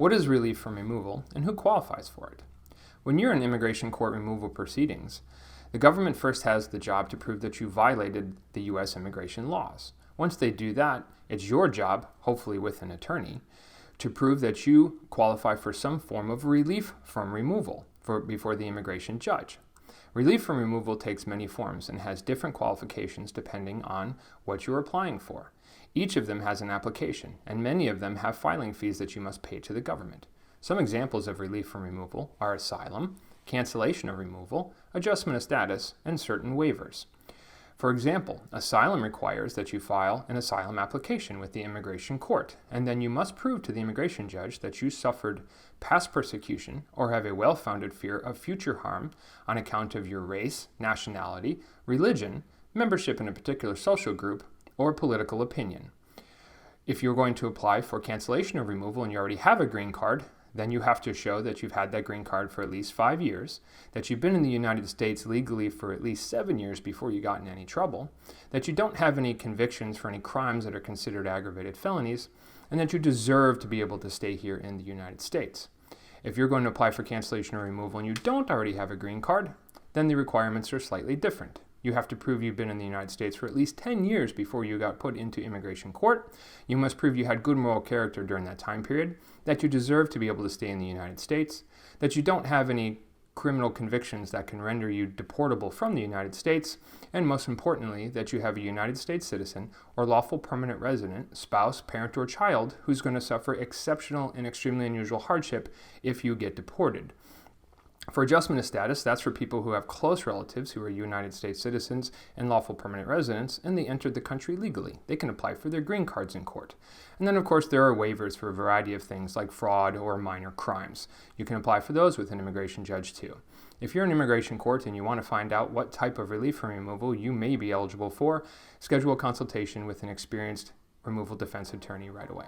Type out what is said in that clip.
What is relief from removal, and who qualifies for it? When you're in immigration court removal proceedings, the government first has the job to prove that you violated the U.S. immigration laws. Once they do that, it's your job, hopefully with an attorney, to prove that you qualify for some form of relief from removal before the immigration judge. Relief from removal takes many forms and has different qualifications depending on what you're applying for. Each of them has an application, and many of them have filing fees that you must pay to the government. Some examples of relief from removal are asylum, cancellation of removal, adjustment of status, and certain waivers. For example, asylum requires that you file an asylum application with the immigration court, and then you must prove to the immigration judge that you suffered past persecution or have a well-founded fear of future harm on account of your race, nationality, religion, membership in a particular social group, or political opinion. If you're going to apply for cancellation of removal and you already have a green card, then you have to show that you've had that green card for at least 5 years, that you've been in the United States legally for at least 7 years before you got in any trouble, that you don't have any convictions for any crimes that are considered aggravated felonies, and that you deserve to be able to stay here in the United States. If you're going to apply for cancellation or removal and you don't already have a green card, then the requirements are slightly different. You have to prove you've been in the United States for at least 10 years before you got put into immigration court. You must prove you had good moral character during that time period, that you deserve to be able to stay in the United States, that you don't have any criminal convictions that can render you deportable from the United States, and most importantly, that you have a United States citizen or lawful permanent resident, spouse, parent, or child who's going to suffer exceptional and extremely unusual hardship if you get deported. For adjustment of status, that's for people who have close relatives who are United States citizens and lawful permanent residents, and they entered the country legally. They can apply for their green cards in court. And then, of course, there are waivers for a variety of things like fraud or minor crimes. You can apply for those with an immigration judge, too. If you're in immigration court and you want to find out what type of relief from removal you may be eligible for, schedule a consultation with an experienced removal defense attorney right away.